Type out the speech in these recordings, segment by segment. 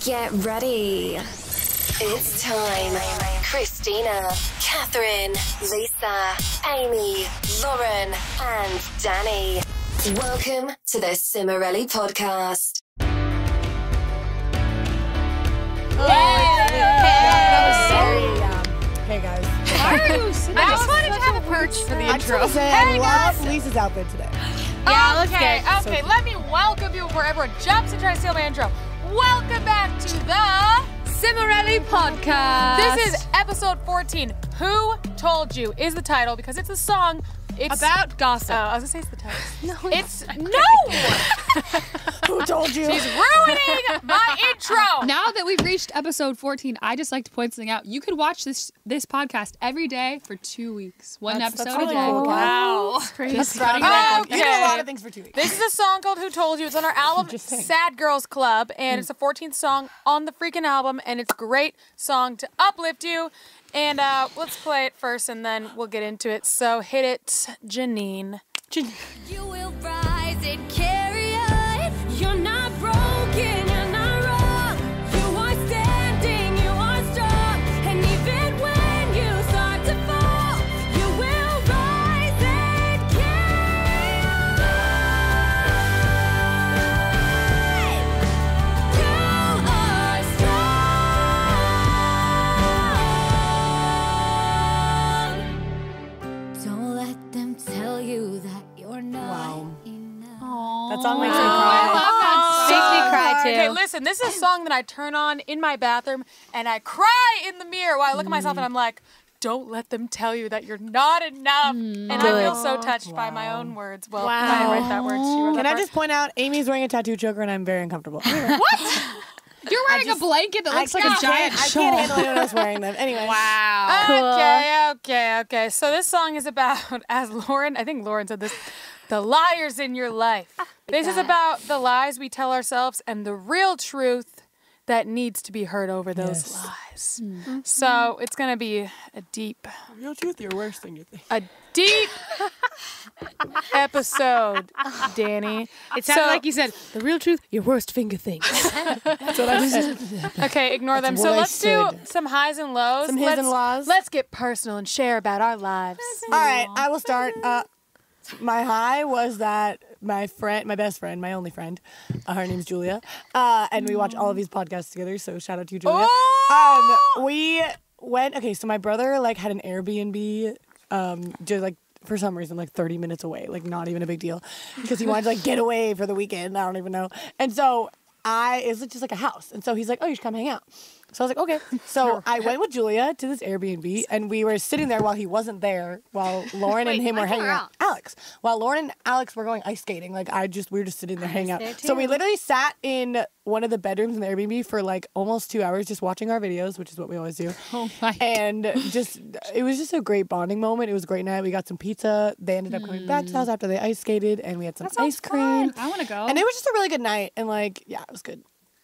Get ready. It's time. Christina, Catherine, Lisa, Amy, Lauren, and Danny. Welcome to the Cimorelli podcast. Hey guys. Why are you sitting? I just wanted to have a perch for the intro. I love Lisa's outfit today. Yeah, let's Okay, get okay, let me welcome you before everyone jumps and tries to steal my intro. Welcome back to the Cimorelli podcast. This is episode 14. Who Told You is the title because it's a song. It's about gossip. I was gonna say it's the title. No, It's no. Who told you? She's ruining my intro. Now that we've reached episode 14, I just like to point something out. You could watch this podcast every day for 2 weeks. One episode a day. cool. Wow. Just Okay. You did a lot of things for 2 weeks. This is a song called Who Told You. It's on our album Just saying. Sad Girls Club, and it's the 14th song on the freaking album, and it's a great song to uplift you. And let's play it first, and then we'll get into it. So hit it, Janine. You will rise and carry on. You're not broken, you're not wrong. You are standing, you are strong. And even when you start to fall, you will rise and carry on. You are strong. Don't let them tell you that you're not enough. That song makes me I cry. love that song. Makes me cry too. Okay, listen, this is a song that I turn on in my bathroom, and I cry in the mirror while I look at myself, and I'm like, don't let them tell you that you're not enough. And I feel so touched by my own words. Well, I didn't write that word. She wrote Can that I part. just point out, Amy's wearing a tattoo choker and I'm very uncomfortable. You're wearing a blanket that looks like a giant I shawl. can't handle anyone else wearing them. Anyway. Wow. Okay. So this song is about, as Lauren, I think Lauren said this, the liars in your life. This is about the lies we tell ourselves and the real truth that needs to be heard over those lies. So it's going to be a deep Real truth, you're worse than you think. episode, Danny. It sounded like you said, the real truth, your worst finger things. That's what I said. Okay, ignore them. That's So what I let's do said. some highs and lows. Some highs and lows? Let's get personal and share about our lives. All right, I will start. My high was that my best friend, my only friend, her name's Julia, and we watch all of these podcasts together. So shout out to you, Julia. We went. Okay, so my brother had an Airbnb, just for some reason 30 minutes away, not even a big deal, because he wanted to get away for the weekend. I don't even know, and so it was just a house, and so he's like, oh, you should come hang out. So I was like, okay. So I went with Julia to this Airbnb, and we were sitting there while he wasn't there, while Lauren and him were hanging out. Alex. While Lauren and Alex were going ice skating, we were just sitting there hanging out. So we literally sat in one of the bedrooms in the Airbnb for almost 2 hours just watching our videos, which is what we always do. Oh my. And it was just a great bonding moment. It was a great night. We got some pizza. They ended up coming back to the house after they ice skated, and we had some ice cream. I want to go. And it was just a really good night. And yeah, it was good.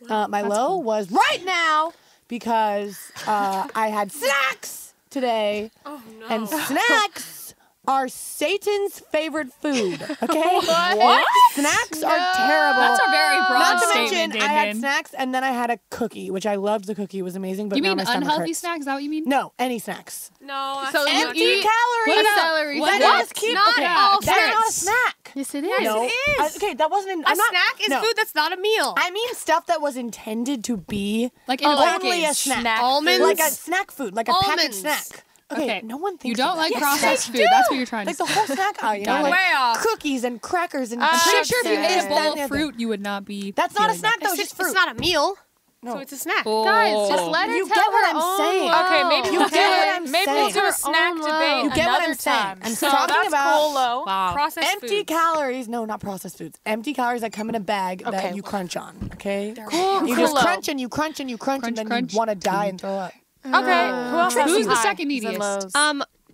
My low was right now because I had snacks today. Oh, no. And snacks are Satan's favorite food. Okay? What? Snacks are terrible. That's a very broad Not to statement, mention, I had Damon. snacks and then I had a cookie, which I loved. The cookie, it was amazing. But You now mean my stomach unhealthy hurts. snacks? Is that what you mean? No, any snacks. No, So you Empty eat calories. What about celery? That is cute. Not Okay, all that's not a snacks. snack. Yes, it Yes, No. it is. Okay, that wasn't. A snack is food that's not a meal. I mean stuff that was intended to be Like in a only a package. snack. Almonds? Like a snack food, like a packaged Almonds. snack. Okay, no one thinks you don't of like that. processed food. That's what you're trying to Like the say. whole snack aisle, you know, Got it. like Way off. cookies and crackers and. I'm pretty Okay. sure if you ate a bowl Standing of fruit, you would not be. That's not a feeling snack that. though. It's just fruit. It's not a meal, No. so it's a snack. Guys, just let her You tell get what her I'm own saying. low. Okay, maybe You we'll get what do I'm maybe we'll saying. do a snack Own debate You get what another I'm saying. time. I'm So talking that's about- cool, low. Wow. Processed Empty foods. calories. No, not processed foods. Empty calories that come in a bag Okay. that you crunch on. Okay. Cool. You Cool, just low. crunch and you crunch and you crunch, and then Crunch. you want to die and throw up. Okay, who else has Who's some the highs second and neediest? lows?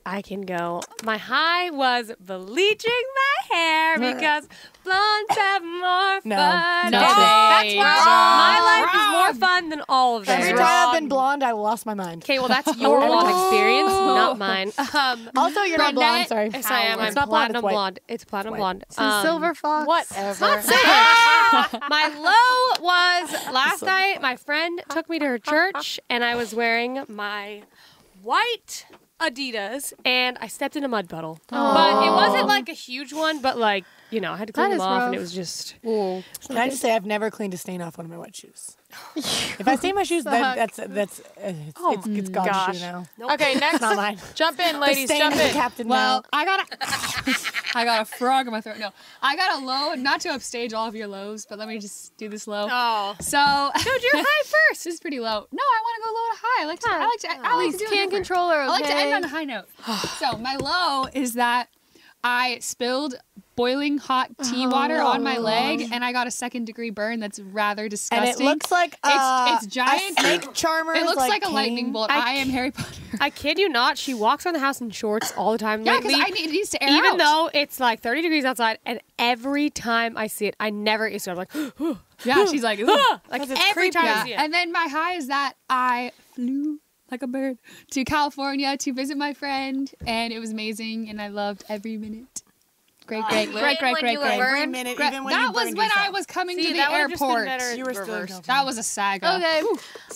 I can go. My high was bleaching my hair because blondes have more fun. No. That's why my life is more fun than all of Every theirs. time I've been blonde, I lost my mind. Okay, well, that's your blonde experience, not mine. Also, you're not blonde. Sorry. Yes, I am. It's I'm not blonde. platinum It's white. blonde. It's platinum blonde. Silver fox. Whatever. My low was last night. My friend took me to her church, and I was wearing my white Adidas, and I stepped in a mud puddle. But it wasn't like a huge one, but like, you know, I had to clean them off, and it was just. Can I just say I've never cleaned a stain off one of my wet shoes. If I stain my shoes, that's it's God's shoe now. Okay, next. Not mine. Jump in, The ladies. stain Jump is the in. captain Well, now. I got a frog in my throat. No, I got a low. Not to upstage all of your lows, but let me just do this low. Oh. So, Dude, you're high first. this is pretty low. No, I want to go low to high. I like to. I like to do it Can't different. control her, I like to okay? end on a high note. So my low is that I spilled boiling hot tea water on my leg, and I got a 2nd-degree burn. That's rather disgusting. And it looks like it's giant. a snake charmer. It looks like a pain. lightning bolt. I am Harry Potter. I kid you not. She walks around the house in shorts all the time Yeah, lately. because it needs to air Even out. though it's like 30 degrees outside, and every time I see it, I never used to. I'm like, Yeah, she's like, "Ugh." like it's every creepy. time I Yeah. see it. And then my high is that I flew like a bird to California to visit my friend, and it was amazing, and I loved every minute. Great. Every minute, even when you That was burned when I yourself. was coming See, to the that would've just been airport. better You were still in reversed. California. That was a saga. Okay. A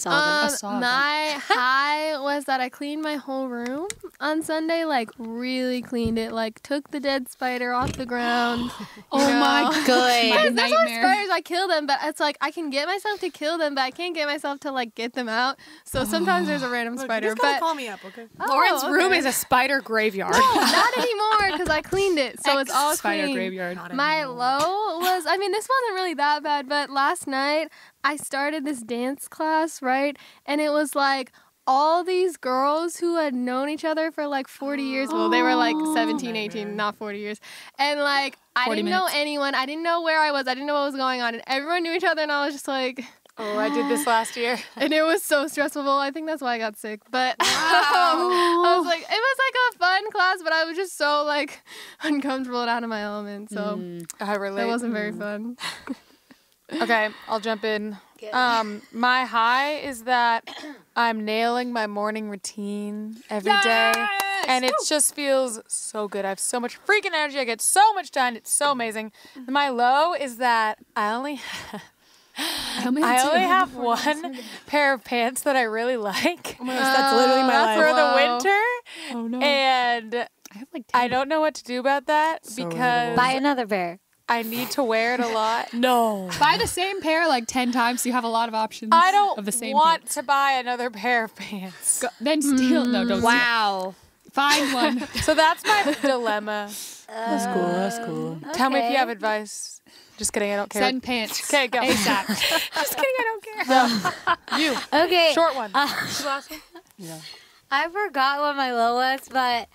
saga. My high was that I cleaned my whole room on Sunday, like really cleaned it, like took the dead spider off the ground. Oh my Because god. there's always Nightmare. spiders, I kill them, but it's like I can get myself to kill them, but I can't get myself to like get them out. So sometimes there's a random Look, spider. you just gotta But call me up, okay? Lauren's okay. room is a spider graveyard. not anymore because I cleaned it, so it's all Spider clean. graveyard. My low was, I mean, this wasn't really that bad, but last night I started this dance class, right? And it was like all these girls who had known each other for like 40 years. Well, they were like 17, 18, not 40 years. And like, I 40 didn't know minutes. anyone. I didn't know where I was. I didn't know what was going on. And everyone knew each other. And I was just like, Oh, I did this last year. and it was so stressful. I think that's why I got sick. But I was like, it was like a fun class, but I was just so like uncomfortable and out of my element. So I relate. it wasn't very fun. Okay, I'll jump in. My high is that I'm nailing my morning routine every day, and it just feels so good. I have so much freaking energy. I get so much done. It's so amazing. My low is that I only have one pair of pants that I really like. Oh my gosh, that's literally my life. for the Wow. winter, Oh no. and I have like 10. I don't know what to do about that So because relatable. Buy another pair. I need to wear it a lot. No. Buy the same pair like 10 times so you have a lot of options I don't of the same want pants. to buy another pair of pants. Then steal. No, don't steal. Wow. Find one. So that's my dilemma. That's cool. That's cool. Tell me if you Okay. have advice. Just kidding, I don't care. Send pants. Okay, go. ASAP. Just kidding, I don't care. You. Okay. Short one. Last one. I forgot what my low was, but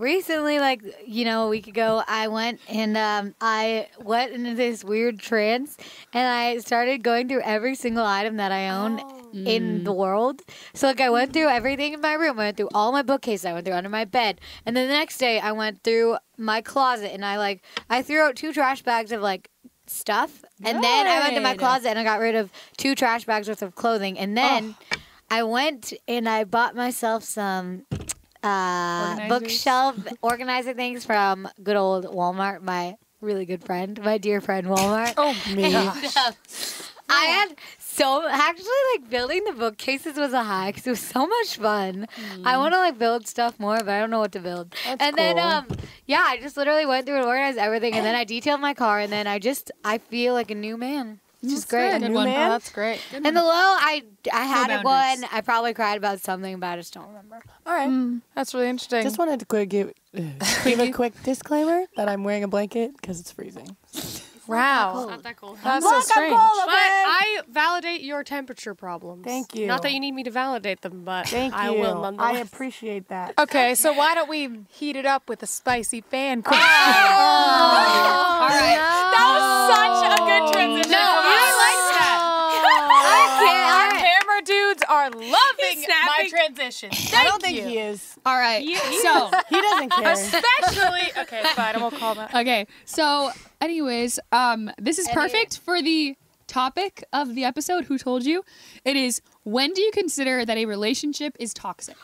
recently, like, you know, a week ago, I went and I went into this weird trance, and I started going through every single item that I own in the world. So, like, I went through everything in my room. I went through all my bookcases. I went through under my bed. And then the next day, I went through my closet, and I threw out 2 trash bags of, like, stuff. And then I went to my Good. closet, and I got rid of 2 trash bags worth of clothing. And then I went and I bought myself some bookshelf organizer things from good old Walmart, my really good friend, my dear friend Walmart. Oh, me. I had actually, like, building the bookcases was a high because it was so much fun. I want to, like, build stuff more, but I don't know what to build. That's Then, cool. yeah, I just literally went through and organized everything, and then I detailed my car, and then I feel like a new man. It's just great. Good one. Oh, that's great. And the low, I had it boundaries. one. I probably cried about something, but I just don't remember. All right. That's really interesting. Just wanted to give a quick disclaimer that I'm wearing a blanket because it's freezing. wow. Not that cool. That's Look, so I'm strange. cold, But okay? I validate your temperature problems. Thank you. Not that you need me to validate them, but Thank I you. will I nonetheless. appreciate that. Okay, so why don't we heat it up with a spicy fan question? All right. That was such a good transition. No, from I us. like that. Our camera dudes are loving my transition. I don't think he is. All right. So He doesn't care. Especially. Okay, fine. I won't call that. okay. So anyways, this is perfect for the topic of the episode. Who told you? It is, when do you consider that a relationship is toxic?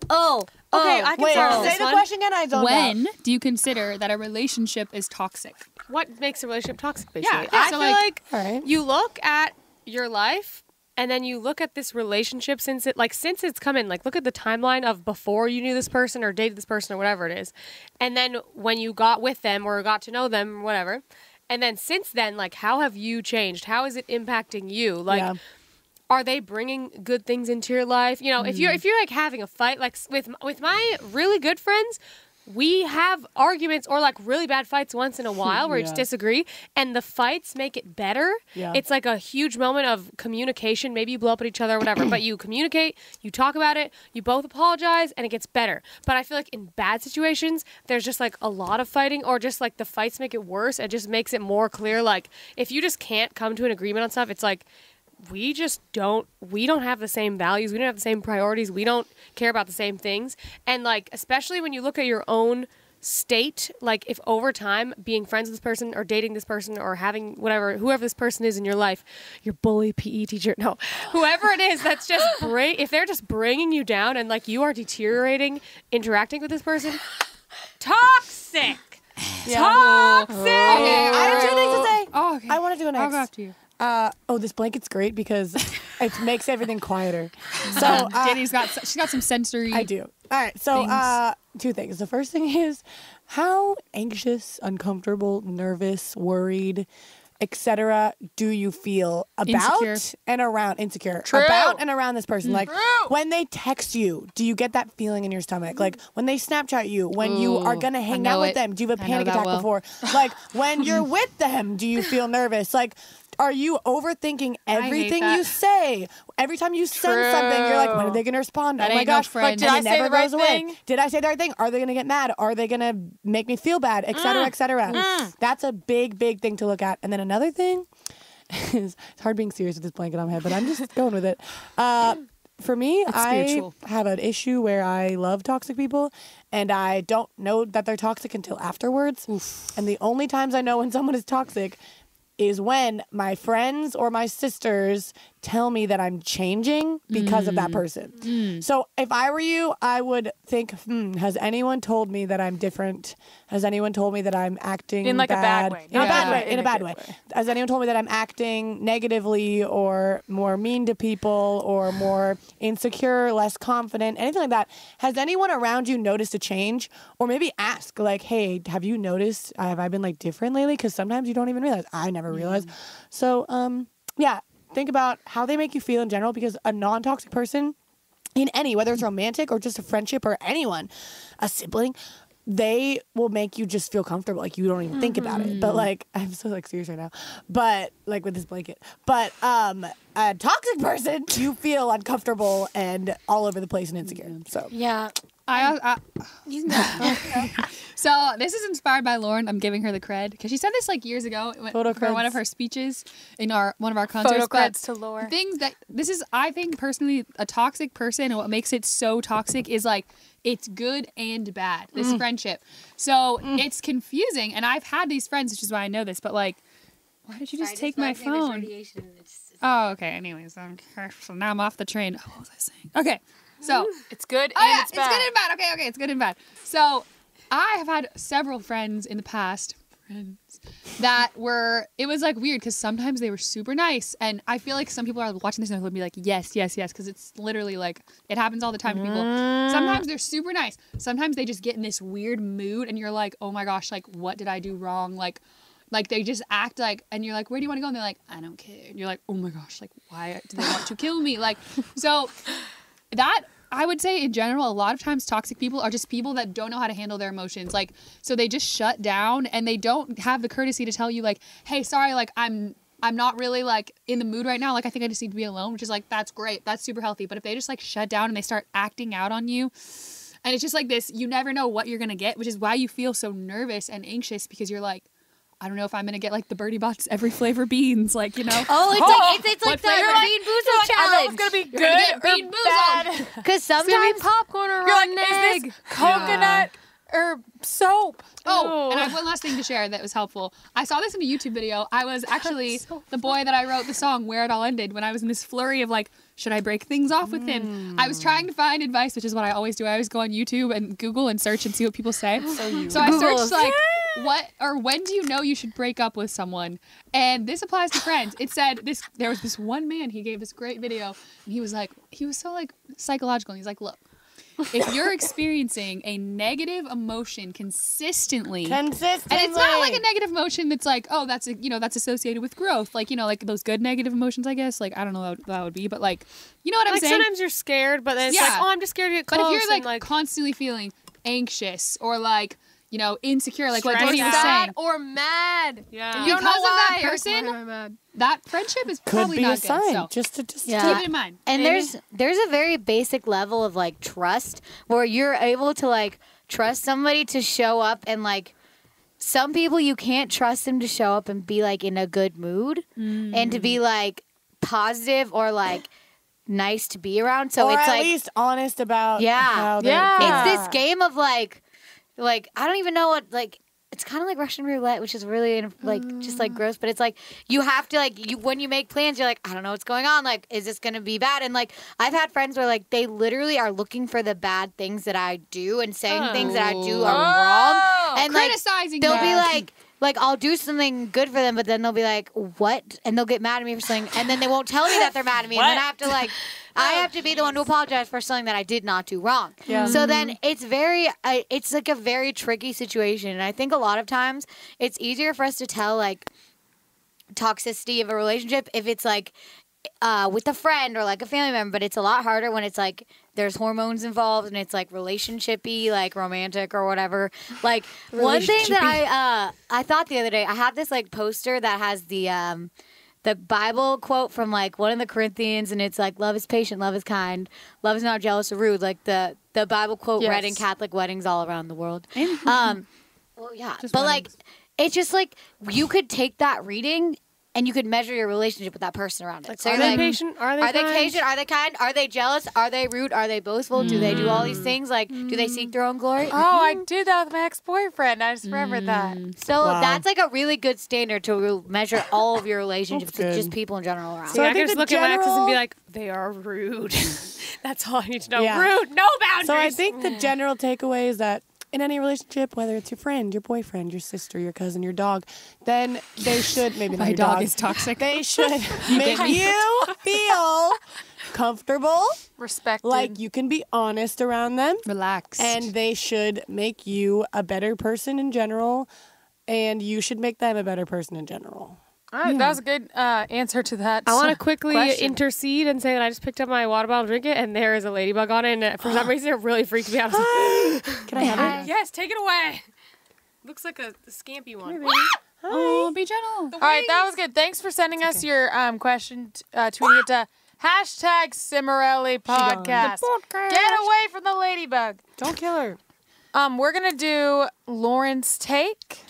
Okay, I can Wait, start on say this the one. question again. I don't know. When do you consider that a relationship is toxic? What makes a relationship toxic, basically? Yeah, I so, feel like All right. you look at your life and then you look at this relationship since it's come in, like look at the timeline of before you knew this person or dated this person or whatever it is. And then when you got with them or got to know them or whatever. And then since then, like, how have you changed? How is it impacting you? Like, Yeah. are they bringing good things into your life? You know, if you're like having a fight, like with my really good friends, we have arguments or like really bad fights once in a while where we just Yeah. disagree, and the fights make it better. Yeah. It's like a huge moment of communication. Maybe you blow up at each other or whatever, but you communicate, you talk about it, you both apologize, and it gets better. But I feel like in bad situations, there's just like a lot of fighting, or just like the fights make it worse. It just makes it more clear. Like if you just can't come to an agreement on stuff, it's like, we don't have the same values, we don't have the same priorities, we don't care about the same things. And like, especially when you look at your own state, like if over time being friends with this person or dating this person or having whoever this person is in your life, your bully PE teacher, no, whoever it is that's just if they're just bringing you down and like you are deteriorating interacting with this person, toxic. Toxic. Okay, I have two things to say. Oh, okay. I want to do it next. I'll go after you. This blanket's great because it makes everything quieter. So Danny's she's got some sensory. I do. All right. So two things. The first thing is, how anxious, uncomfortable, nervous, worried, etc. do you feel about Insecure. and around insecure True. about and around this person? Like when they text you, do you get that feeling in your stomach? Like when they Snapchat you, when you are gonna hang out with them, do you have a I know panic that attack well. before? Like when you're with them, do you feel nervous? Like, are you overthinking everything that. you say? Every time you send something, you're like, when are they going to respond? That Oh my ain't no gosh, friend. Did and I it say never the right goes away. thing? Did I say the right thing? Are they going to get mad? Are they going to make me feel bad? Et cetera, et cetera. That's a big, big thing to look at. And then another thing is, it's hard being serious with this blanket on my head, but I'm just going with it. For me, I spiritual. have an issue where I love toxic people and I don't know that they're toxic until afterwards. And the only times I know when someone is toxic is when my friends or my sisters tell me that I'm changing because of that person. So if I were you, I would think, has anyone told me that I'm different? Has anyone told me that I'm acting In like a bad way. In a Not bad bad, way. In in a a bad good way. way. Has anyone told me that I'm acting negatively or more mean to people or more insecure, less confident, anything like that? Has anyone around you noticed a change? Or maybe ask, like, hey, have you noticed, have I been like different lately? Because sometimes you don't even realize. I never realized. So, yeah, think about how they make you feel in general, because a non-toxic person in any, whether it's romantic or just a friendship or anyone, a sibling, they will make you just feel comfortable. Like you don't even think about it. But like, I'm so like serious right now, but like with this blanket, but a toxic person, you feel uncomfortable and all over the place and insecure. So Yeah. So this is inspired by Lauren. I'm giving her the cred because she said this like years ago Photo for one creds. of her speeches in one of our concerts. Photo but creds to Laura. things that this is, I think personally, a toxic person, and what makes it so toxic is like it's good and bad. This friendship, so it's confusing. And I've had these friends, which is why I know this. But like, why did you just take my phone? Oh, okay. Anyways, so now I'm off the train. Oh, what was I saying? Okay, so. It's good Oh and yeah, it's bad. good and bad. Okay, it's good and bad. So I have had several friends in the past that were, it was like weird because sometimes they were super nice, and I feel like some people are watching this and they'll be like, yes, because it's literally like, it happens all the time to people. Sometimes they're super nice. Sometimes they just get in this weird mood and you're like, oh my gosh, like what did I do wrong? Like they just act like, and you're like, where do you want to go? And they're like, I don't care. And you're like, oh my gosh, like why do they want to kill me? Like, so that, I would say in general, a lot of times toxic people are just people that don't know how to handle their emotions. Like, so they just shut down and they don't have the courtesy to tell you like, hey, sorry, like I'm not really like in the mood right now. Like, I think I just need to be alone, which is like, that's great. That's super healthy. But if they just like shut down and they start acting out on you, and it's just like this, you never know what you're going to get, which is why you feel so nervous and anxious, because you're like, I don't know if I'm gonna get like the Birdie Bots every flavor beans, like, you know. Oh, it's like the flavor? Bean Boozled challenge. It's gonna be You're gonna good get or Bean bad. Boozled. Because It's gonna be sometimes popcorn or You're like, rotten is egg. this coconut or soap? Oh, and I have one last thing to share that was helpful. I saw this in a YouTube video. I was actually the boy that I wrote the song Where It All Ended when I was in this flurry of like, should I break things off with him? I was trying to find advice, which is what I always do. I always go on YouTube and Google and search and see what people say. So I searched like, what or when do you know you should break up with someone? And this applies to friends. It said this. There was this one man. He gave this great video, and he was so like psychological. And he's like, look, if you're experiencing a negative emotion consistently, and it's not like a negative emotion that's like, oh, that's that's associated with growth, like like those good negative emotions, I guess. Like I don't know what that would be, but like you know what I'm saying. Sometimes you're scared, but then it's like, oh, I'm just scared to get close. But if you're and, like constantly feeling anxious or like insecure, like what stressed Danny was out saying, or mad, because you don't know of that why. person, Why am I mad? that friendship is Could probably be not a good. sign. So Just Yeah. keep it in mind. And Amy? there's a very basic level of like trust where you're able to like trust somebody to show up, and like some people you can't trust them to show up and be like in a good mood and to be like positive or like nice to be around. So or it's at like least honest about Yeah. how they're Yeah. feeling. it's this game of like I don't even know what like. It's kind of like Russian roulette, which is really like just like gross. But it's like you have to like when you make plans, you're like, I don't know what's going on. Like, is this gonna be bad? And like I've had friends where like they literally are looking for the bad things that I do and saying things that I do are wrong. And like criticizing they'll be that. like I'll do something good for them, but then they'll be like, what? And they'll get mad at me for something, and then they won't tell me that they're mad at me, and then I have to be the one to apologize for something that I did not do wrong. Yeah. So then it's it's like a very tricky situation, and I think a lot of times it's easier for us to tell like toxicity of a relationship if it's like with a friend or like a family member, but it's a lot harder when it's like there's hormones involved and it's like relationshipy, like romantic or whatever. Like one thing that I thought the other day, I had this like poster that has the Bible quote from like one of the Corinthians, and it's like, love is patient, love is kind, love is not jealous or rude. Like the Bible quote read in Catholic weddings all around the world. Well, yeah, but like it's just like you could take that reading and you could measure your relationship with that person around it. Like, So are you're they like, patient? Are they Are they kind? patient? Are they kind? Are they jealous? Are they rude? Are they boastful? Do they do all these things? Like, do they seek their own glory? Oh, I did that with my ex-boyfriend. I just remembered that. So Wow. that's like a really good standard to measure all of your relationships That's with good. just people in general around. So I I can think just the look at my exes and general- be like, they are rude. That's all I need to know. Yeah. Rude, no boundaries. So I think the general takeaway is that in any relationship, whether it's your friend, your boyfriend, your sister, your cousin, your dog, then they should maybe not My your dog dog is toxic. They should make you feel comfortable, Respected. like you can be honest around them, Relax. and they should make you a better person in general, and you should make them a better person in general. All right, that was a good answer to that. I want to quickly question. intercede and say that I just picked up my water bottle, drink it, and there is a ladybug on it. And for some reason, it really freaked me out. I was like, Can I have it? yes, take it away. Looks like a scampy one. oh, be gentle. All right, that was good. Thanks for sending us your question, tweeting it to hashtag Cimorelli podcast. Get away from the ladybug. Don't kill her. We're gonna do Lauren's take.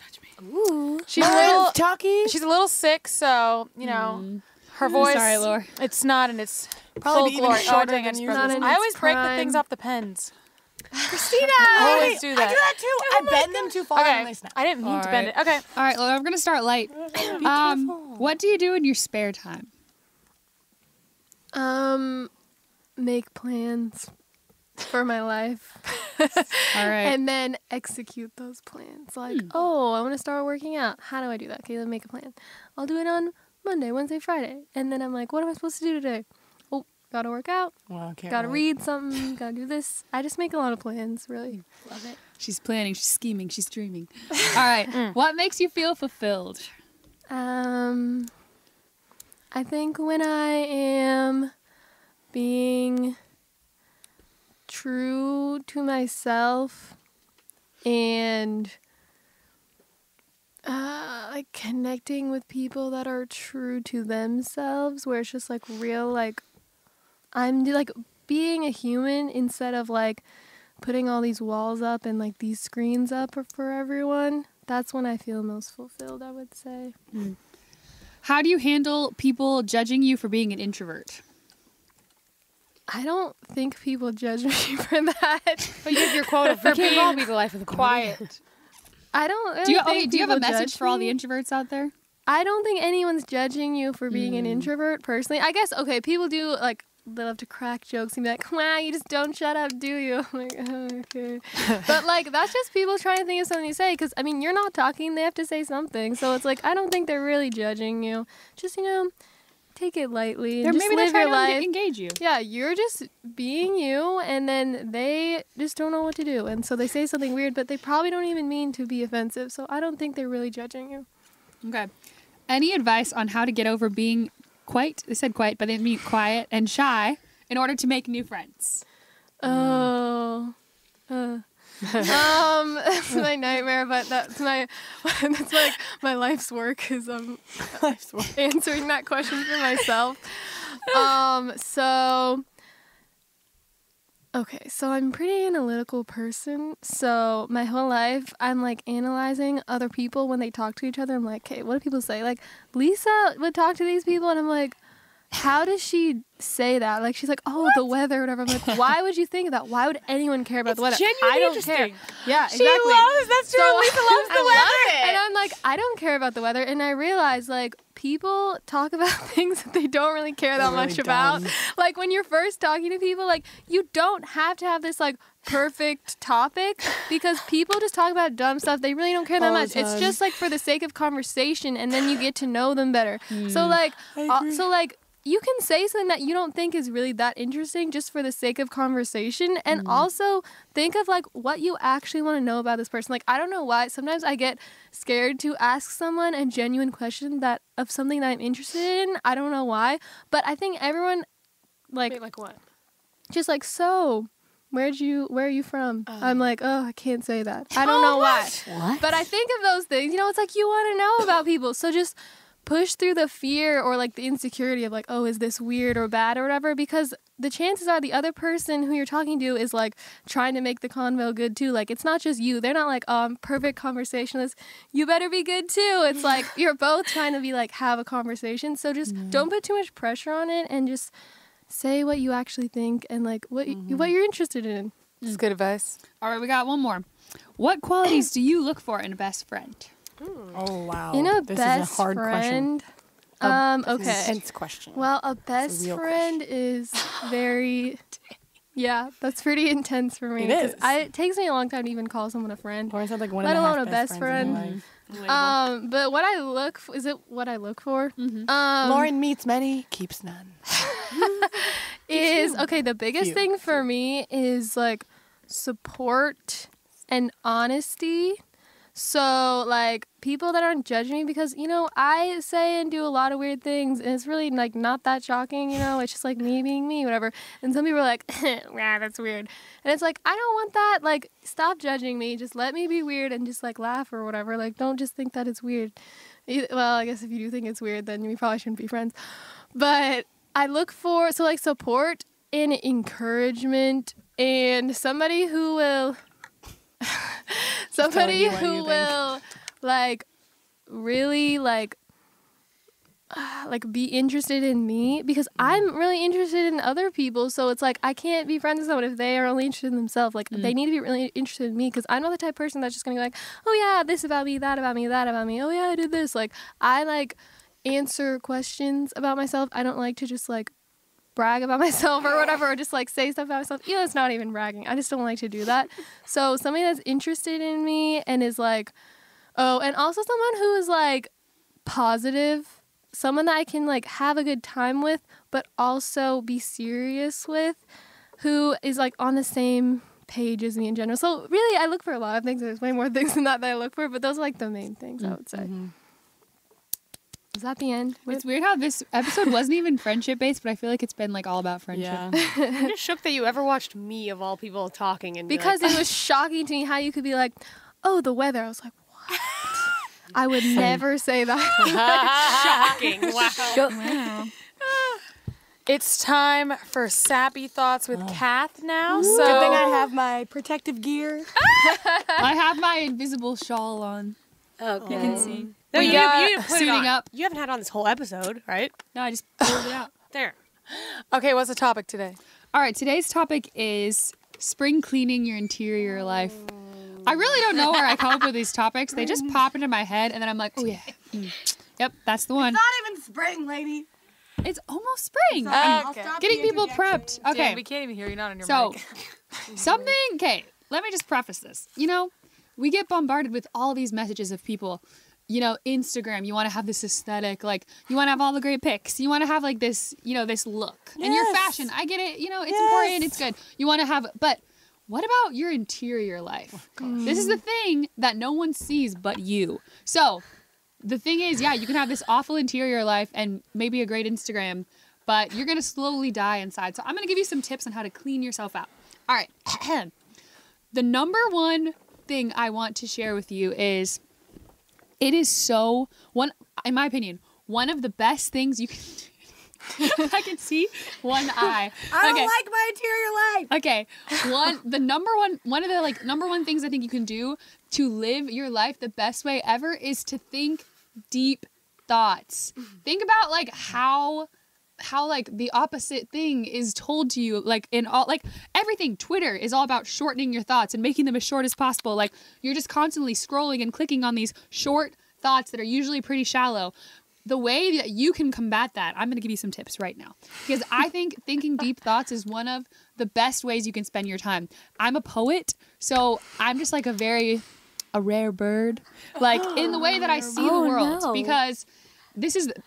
Ooh. She's a little talkie. She's a little sick, so you know her voice. Sorry, Laura. It's not in its Probably be full even glory. shorter dang, I than just usual. broke this. Not in I its always break the prime. things off the pens. Christina! I always do that. I do that too. I bend them too far and Okay, they snap. I didn't mean All to bend right. it. Okay. All right, Laura, I'm gonna start light. What do you do in your spare time? Make plans for my life All right. and then execute those plans. Like, oh, I want to start working out. How do I do that? Okay, then make a plan. I'll do it on Monday, Wednesday, Friday. And then I'm like, what am I supposed to do today? Oh, gotta work out. Well, I can't Gotta wait. read something. Gotta do this. I just make a lot of plans, really. Love it. She's planning, she's scheming, she's dreaming. All right. What makes you feel fulfilled? I think when I am being true to myself and like connecting with people that are true to themselves, where it's just like real, like I'm like being a human instead of like putting all these walls up and like these screens up for everyone. that's when I feel most fulfilled, I would say. How do you handle people judging you for being an introvert? I don't think people judge me for that. But you have your quota for being all be the life of the quiet. I don't. Do you think have a people message judge for all me. the introverts out there? I don't think anyone's judging you for being an introvert personally. I guess, okay, people do, like, they love to crack jokes and be like, wow, you just don't shut up, do you? I'm like, oh, okay. But, like, that's just people trying to think of something to say. Because, I mean, you're not talking. They have to say something. So it's like, I don't think they're really judging you. Just, take it lightly. And just Maybe they're live trying your life. to engage you. Yeah, you're just being you, and then they just don't know what to do. And so they say something weird, but they probably don't even mean to be offensive. So I don't think they're really judging you. Okay. Any advice on how to get over being quiet? They said quiet, but they mean quiet and shy in order to make new friends. Oh. That's my nightmare, but that's like my life's work is answering that question for myself. So I'm a pretty analytical person. So my whole life, I'm like analyzing other people when they talk to each other. I'm like, okay, what do people say? Like Lisa would talk to these people, and I'm like, how does she say that? Like, she's like, oh, the weather or whatever. I'm like, why would you think of that? Why would anyone care about the weather? I don't care. Yeah, exactly. That's true. Lisa loves the weather. And I'm like, I don't care about the weather. And I realize, like, people talk about things that they don't really care that much about. Like, when you're first talking to people, like, you don't have to have this, like, perfect topic because people just talk about dumb stuff. They really don't care that much. It's just, like, for the sake of conversation, and then you get to know them better. So, like, you can say something that you don't think is really that interesting just for the sake of conversation, and also think of like what you actually want to know about this person. Like, I don't know why sometimes I get scared to ask someone a genuine question that of something that I'm interested in. I don't know why, but I think everyone Wait, like what? just like, so where are you from? I'm like, oh, I can't say that. I don't know why. What? But I think of those things, it's like you want to know about people. So just push through the fear or like the insecurity of like, oh, is this weird or bad or whatever? Because the chances are the other person who you're talking to is like trying to make the convo good too. Like, it's not just you. They're not like, oh, I'm perfect conversationalist. You better be good too. It's like you're both trying to be like, have a conversation. So just don't put too much pressure on it and just say what you actually think and like what you're interested in. That's good advice. All right, we got one more. What qualities do you look for in a best friend? Oh, wow. This is a hard question. Okay. Intense question. Well, a best real friend is very. Yeah, that's pretty intense for me. It is. 'cause it takes me a long time to even call someone a friend. Lauren said like one Let and a half alone a best friends in friend. your life. But what I look for, is it what I look for? Lauren meets many, keeps none. Is okay. The biggest thing for me is like support and honesty. So, like, people that aren't judging me because, I say and do a lot of weird things, and it's really, like, not that shocking, It's just, like, me being me, whatever. And some people are like, yeah, that's weird. And it's like, I don't want that. Like, stop judging me. Just let me be weird and just, like, laugh or whatever. Like, don't just think that it's weird. Well, I guess if you do think it's weird, then we probably shouldn't be friends. But I look for, support and encouragement and somebody who will... Somebody who will like really like be interested in me because I'm really interested in other people. So it's like I can't be friends with someone if they are only interested in themselves. Like they need to be really interested in me because I'm not the type of person that's just gonna be like, oh yeah, this about me, that about me, that about me. Oh yeah, I did this. Like I like answer questions about myself. I don't like to just like brag about myself or whatever, or just like say stuff about myself. It's not even bragging. I just don't like to do that. So somebody that's interested in me and is like, and also someone who is like positive, someone that I can like have a good time with, but also be serious with, who is like on the same page as me in general. So really, I look for a lot of things. There's way more things than that I look for, but those are like the main things I would say. Is that the end? It's weird how this episode wasn't even friendship based, but I feel like it's been like all about friendship. Yeah. I'm just shook that you ever watched me of all people talking and because it was shocking to me how you could be like, oh, the weather. I was like, what? I would never say that. shocking. Wow. It's time for Sappy Thoughts with Kath now. So Good thing I have my protective gear. I have my invisible shawl on. Okay. You can see. No, We you got didn't put it suiting on. up. You haven't had it on this whole episode, right? No, I just pulled it out. There. Okay, what's the topic today? All right, today's topic is spring cleaning your interior life. I really don't know where I come up with these topics. They just pop into my head, and then I'm like, oh yeah, yep, that's the one. Not even spring, lady. It's almost spring. I'll I'm stop getting people prepped. Dan, Okay, we can't even hear you. Not on your so mic. something. Okay, let me just preface this. You know, we get bombarded with all these messages of people. You know, Instagram, you want to have this aesthetic, like, you want to have all the great pics. You want to have, like, this, you know, this look. And your Yes. fashion, I get it. You know, it's important. It's good. You want to have, but what about your interior life? This is the thing that no one sees but you. So, the thing is, yeah, you can have this awful interior life and maybe a great Instagram, but you're going to slowly die inside. So, I'm going to give you some tips on how to clean yourself out. All right. The number one thing I want to share with you is it is so in my opinion, one of the best things you can do. I can see one eye. I don't like my interior life. Okay. One of the like number one things I think you can do to live your life the best way ever is to think deep thoughts. Think about like how like the opposite thing is told to you, like in all, like everything. Twitter is all about shortening your thoughts and making them as short as possible. Like you're just constantly scrolling and clicking on these short thoughts that are usually pretty shallow. The way that you can combat that, I'm going to give you some tips right now, because I think thinking deep thoughts is one of the best ways you can spend your time. I'm a poet, so I'm just like a rare bird, like in the way that I see the world, because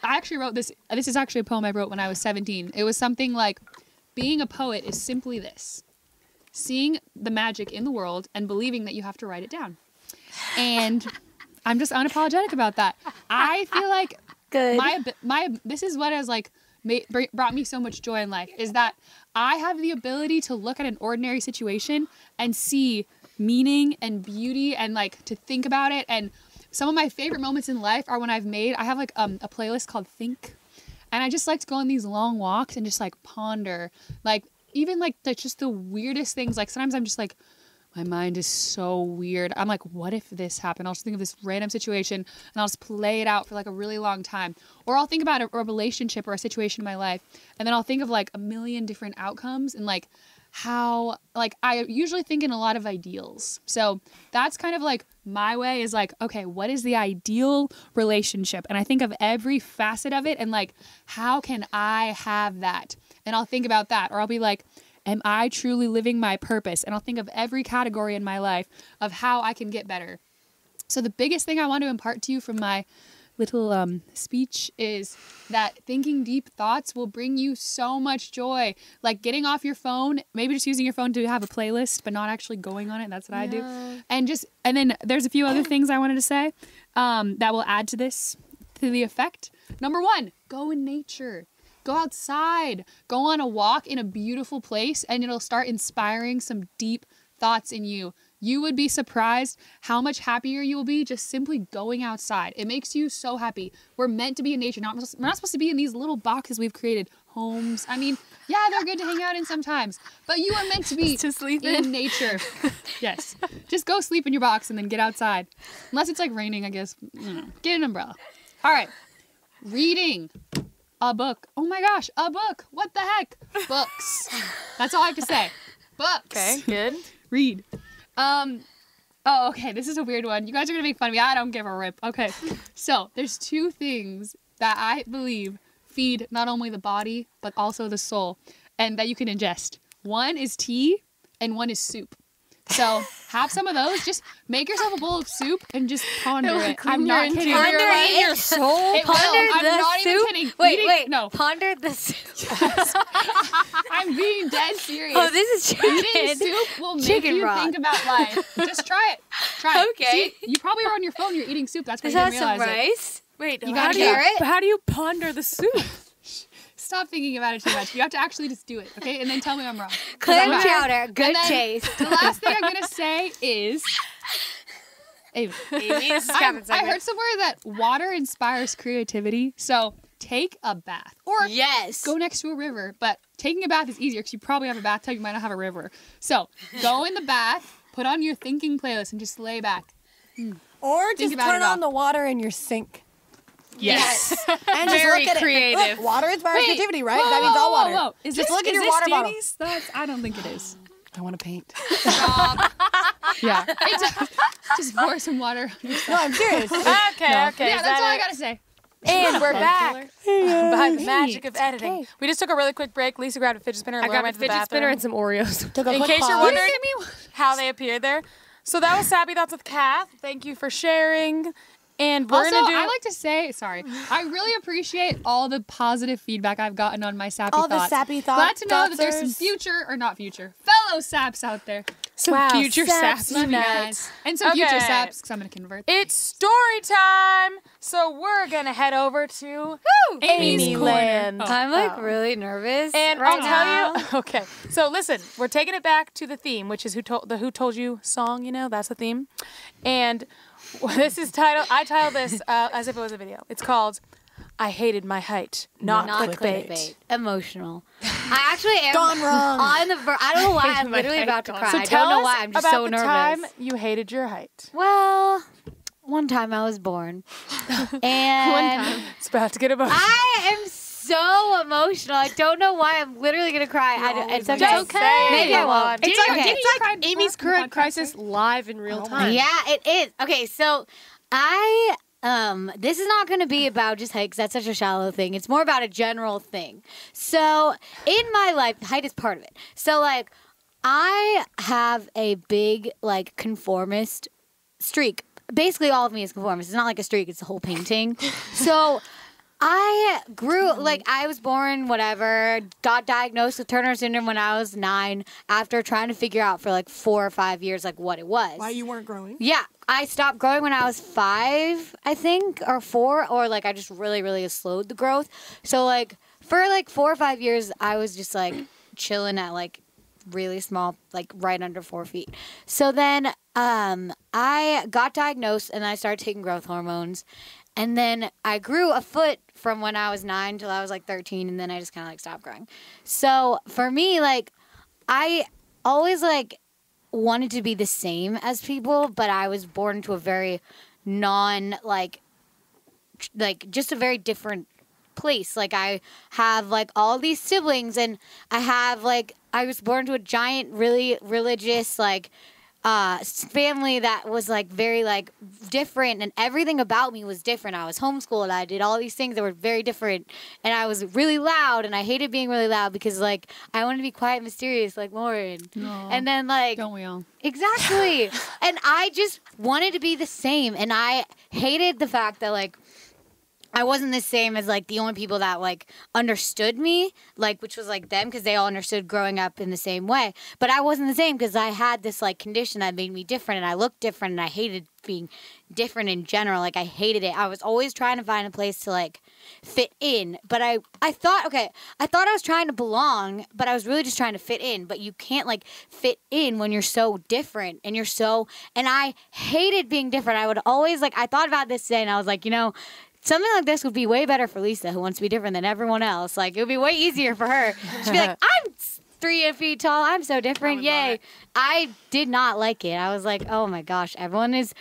I actually wrote this. This is actually a poem I wrote when I was 17. It was something like, being a poet is simply this: seeing the magic in the world and believing that you have to write it down. And I'm just unapologetic about that. I feel like this is what has like brought me so much joy in life, is that I have the ability to look at an ordinary situation and see meaning and beauty and like to think about it. And some of my favorite moments in life are when I have like a playlist called Think, and I just like to go on these long walks and just like ponder, like even like just the weirdest things. Like sometimes I'm just like, my mind is so weird. I'm like, what if this happened? I'll just think of this random situation and I'll just play it out for like a really long time. Or I'll think about a relationship or a situation in my life, and then I'll think of like a million different outcomes and like how, like, I usually think in a lot of ideals. So that's kind of like my way, is like, okay, what is the ideal relationship? And I think of every facet of it and like, how can I have that? And I'll think about that. Or I'll be like, am I truly living my purpose? And I'll think of every category in my life of how I can get better. So the biggest thing I want to impart to you from my little speech is that thinking deep thoughts will bring you so much joy. Like getting off your phone, maybe just using your phone to have a playlist, but not actually going on it. That's what I do. And then there's a few other things I wanted to say that will add to this, to the effect. Number one, go in nature. Go outside. Go on a walk in a beautiful place, and it'll start inspiring some deep thoughts in you. You would be surprised how much happier you will be just simply going outside. It makes you so happy. We're meant to be in nature. We're not supposed to be in these little boxes we've created. Homes. I mean, yeah, they're good to hang out in sometimes, but you are meant to be To sleep in nature. Yes. Just go sleep in your box and then get outside. Unless it's like raining, I guess. Get an umbrella. All right. Reading. A book. Oh my gosh, a book. What the heck? Books. That's all I have to say. Books. Okay, good. Read. Okay, this is a weird one. You guys are gonna make fun of me. I don't give a rip. Okay, so there's two things that I believe feed not only the body, but also the soul, and that you can ingest. One is tea, and one is soup. So have some of those. Just make yourself a bowl of soup and just ponder it. I'm not kidding. Ponder it. your soul. It will. I'm not even kidding. Wait. No, Ponder the soup. I'm being dead serious. Oh, this is Eating chicken. soup will make Chicken you broth. think about life. Just try it. Try it. Okay. See, you probably are on your phone. You're eating soup. That's why Is you that didn't some realize it. rice? Wait, You how got do you, carrot? how do you ponder the soup? Stop thinking about it too much. You have to actually just do it, okay? And then tell me I'm wrong. 'Cause I'm Clam not. chowder. Good And then taste. The last thing I'm gonna say is, Amy, this is I Kevin's heard segment. somewhere that water inspires creativity. So take a bath, or Yes. go next to a river. But taking a bath is easier because you probably have a bathtub. You might not have a river. So go in the bath, put on your thinking playlist, and just lay back. Or just about turn it on all. the water in your sink. Yes. And just Very look at creative. it. Look, water inspires Wait, creativity, right? whoa, That means whoa, all whoa, water. whoa. Is Just this, look at is your this water bottle. Danny's? I don't think it is. I want to paint. Yeah. Just pour some water on yourself. No, I'm serious. Okay, Yeah, okay. is that's that all I it? gotta say. And we're back by the magic of It's editing. okay. We just took a really quick break. Lisa grabbed a fidget spinner and I Laura grabbed a went to the fidget spinner bathroom. and some Oreos. Took a In quick case you're pause. wondering how they appeared there. So that was Sappy Thoughts with Kath. Thank you for sharing. And we're Also, going to do... I like to say, sorry, I really appreciate all the positive feedback I've gotten on my sappy All the thoughts. sappy Glad to know that there's some thoughtsers. future, or not future, fellow saps out there. Some Wow, future saps saps. Love you unite. guys. And some future Okay. saps, because I'm going to convert. It's story time. So we're going to head over to Amy's Amy Corner. Land. I'm like really nervous. And right I'll now. tell you. Okay. So listen, we're taking it back to the theme, which is Who Told You song, you know, that's the theme. And this is I titled this as if it was a video. It's called I Hated My Height, Not Clickbait. Emotional. I actually am Gone wrong. on the I don't know why I'm literally about to cry. So I tell don't know us why. I'm just about so the nervous. time you hated your height. Well, one time I was born. And It's about to get emotional. I am so emotional. I don't know why. I'm literally going to cry. It's okay. Just say it. Maybe I won't. It's okay. like, it's like Amy's current crisis live in real time. Yeah, it is. Okay, so this is not going to be about just height 'cause that's such a shallow thing. It's more about a general thing. So in my life, height is part of it. So like I have a big like conformist streak. Basically all of me is conformist. It's not like a streak, it's a whole painting. So I grew, like, I was born, whatever, got diagnosed with Turner syndrome when I was 9 after trying to figure out for, like, 4 or 5 years, like, what it was. Why you weren't growing? Yeah, I stopped growing when I was 5, I think, or 4, or, like, I just really, really slowed the growth. So, like, for, like, 4 or 5 years, I was just, like, chilling at, like, really small, like, right under 4 feet. So then I got diagnosed, and I started taking growth hormones. And then I grew a foot from when I was 9 till I was like 13, and then I just kind of like stopped growing. So for me, like, I always like wanted to be the same as people, but I was born into a very like just a very different place. Like I have like all these siblings, and I was born to a giant, really religious like family that was like very like different, and everything about me was different. I was homeschooled. I did all these things that were very different, and I was really loud, and I hated being really loud because like I wanted to be quiet and mysterious like Lauren. And then like Don't we all? exactly. And I just wanted to be the same, and I hated the fact that like I wasn't the same as like the only people that like understood me, like which was like them because they all understood growing up in the same way. But I wasn't the same because I had this like condition that made me different, and I looked different, and I hated being different in general. Like I hated it. I was always trying to find a place to like fit in. But I thought I was trying to belong, but I was really just trying to fit in. But you can't like fit in when you're so different, and and I hated being different. I would always like I thought about this today, and I was like, you know, something like this would be way better for Lisa, who wants to be different than everyone else. Like, it would be way easier for her. She'd be like, I'm 3 feet tall. I'm so different. Yay. I did not like it. I was like, oh my gosh, everyone is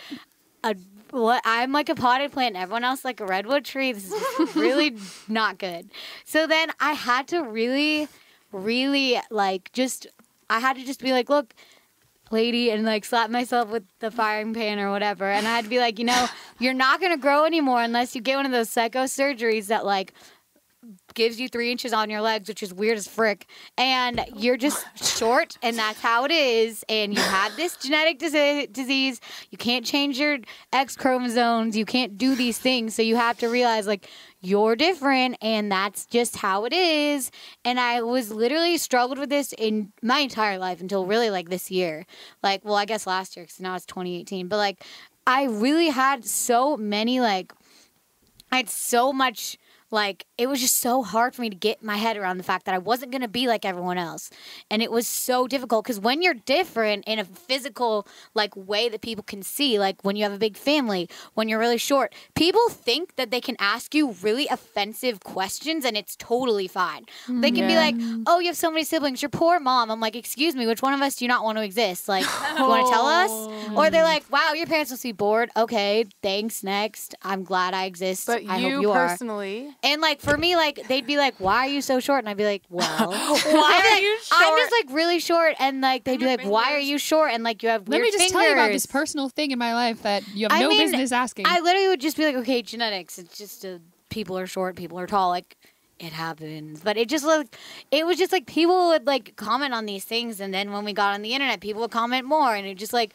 I'm like a potted plant. Everyone else like a redwood tree. This is really not good. So then I had to really, really like I had to just be like, look, lady, and like slap myself with the frying pan or whatever. And I had to be like, you know, you're not going to grow anymore unless you get one of those psycho surgeries that like gives you 3 inches on your legs, which is weird as frick. And you're just short, and that's how it is. And you have this genetic disease. You can't change your X chromosomes. You can't do these things. So you have to realize like you're different, and that's just how it is. And I was literally struggled with this in my entire life until really like this year. Like, well, I guess last year because now it's 2018. But like I really had so many like I had so much like, it was just so hard for me to get my head around the fact that I wasn't going to be like everyone else. And it was so difficult because when you're different in a physical, like, way that people can see, like when you have a big family, when you're really short, people think that they can ask you really offensive questions and it's totally fine. They can be like, oh, you have so many siblings, your poor mom. I'm like, excuse me, which one of us do you not want to exist? Like, you want to tell us? Or they're like, wow, your parents must be bored. Okay, thanks, next. I'm glad I exist. But I hope you you are. personally, And like for me, like they'd be like, "Why are you so short?" And I'd be like, "Well, why are you short? I'm just like really short." And like they'd be like, "Why are you short?" And like you have Let weird me just fingers. tell you about this personal thing in my life that you have no business asking. I literally would just be like, "Okay, genetics. It's just people are short, people are tall. Like it happens." But it was just like people would like comment on these things, and then when we got on the internet, people would comment more, and it just like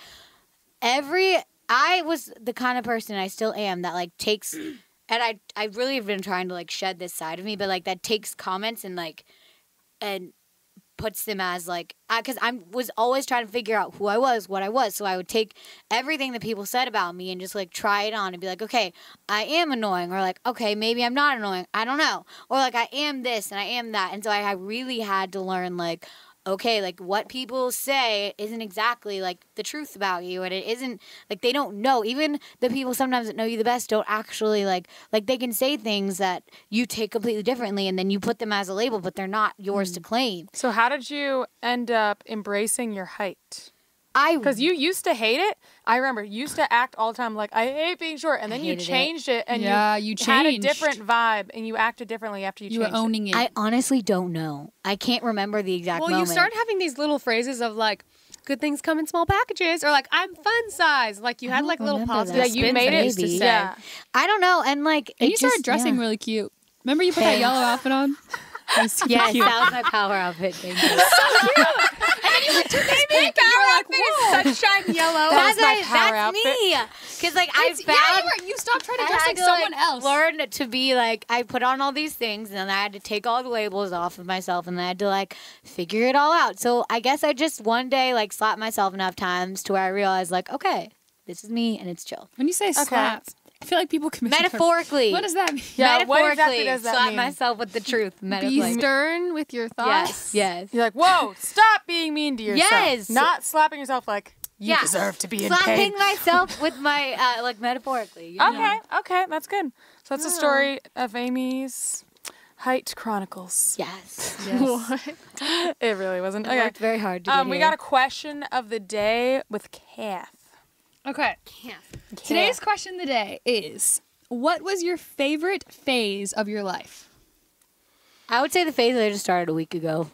I was the kind of person I still am that like takes. And I really have been trying to like shed this side of me, but like that takes comments and like and puts them as like because I was always trying to figure out who I was, what I was. So I would take everything that people said about me and just like try it on and be like, okay, I am annoying, or like, okay, maybe I'm not annoying. I don't know, or like I am this and I am that. And so I really had to learn like, okay, like what people say isn't exactly like the truth about you, and it isn't like they don't know. Even the people sometimes that know you the best don't actually like they can say things that you take completely differently, and then you put them as a label, but they're not yours to claim. So how did you end up embracing your height? Because you used to hate it. I remember you used to act all the time like, I hate being short. And then you changed it. And you had a different vibe. And you acted differently after you changed it. You were owning it. I honestly don't know. I can't remember the exact moment. Well, you start having these little phrases of like, good things come in small packages, or like, I'm fun size. Like you had like little positive that. Yeah, you made it. to say. Yeah. I don't know. And like, And it you started just- dressing yeah. really cute. Remember you put that yellow outfit on? That was super Yes, cute. that was my power outfit. Thank you. Sunshine yellow. That was my power that's outfit. me. Because like I Yeah, found. you stopped trying to I dress had like to, someone else. learn to be like, I put on all these things and then I had to take all the labels off of myself and I had to like figure it all out. So I guess I just one day like slapped myself enough times to where I realized like, okay, this is me and it's chill. When you say slap, I feel like people can Metaphorically. What does that mean? Yeah, what Metaphorically, exactly does that slap mean? myself with the truth. Be Metaphorically. stern with your thoughts. Yes. You're like, whoa, stop being mean to yourself. Yes. Not slapping yourself like, you deserve to be in Slapping pain. myself with my, like, metaphorically. You know? Okay, that's good. So that's the story of Amy's Height Chronicles. Yes. It really wasn't. I Okay. worked very hard to get We here. got a question of the day with Kath. Okay. Today's question of the day is, what was your favorite phase of your life? I would say the phase that I just started a week ago.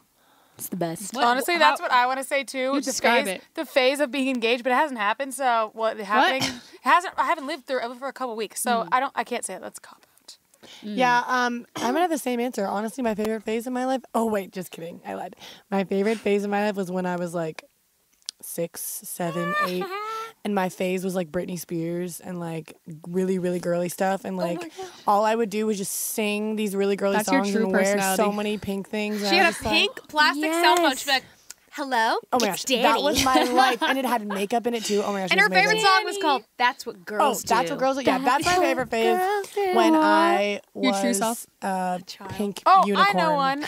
It's the best. Honestly, that's what I want to say too. You describe it. The phase of being engaged, but it hasn't happened. So what happening? It hasn't. I haven't lived through it for a couple weeks, so I can't say it. That's a cop out. Yeah, I'm gonna have the same answer. Honestly, my favorite phase of my life. Oh wait, just kidding. I lied. My favorite phase of my life was when I was like 6, 7, 8, and my phase was like Britney Spears and like really, really girly stuff. And like all I would do was just sing these really girly That's your songs true and wear personality. so many pink things. She had a pink plastic cell phone. She'd be like, hello, Oh my it's gosh, Danny. that was my life, and it had makeup in it too. Oh my gosh, And it her was favorite amazing. song was called "That's What Girls Do." That's what girls do. Yeah, that's my favorite phase. When I Your true was self? a pink Oh, unicorn. I know one.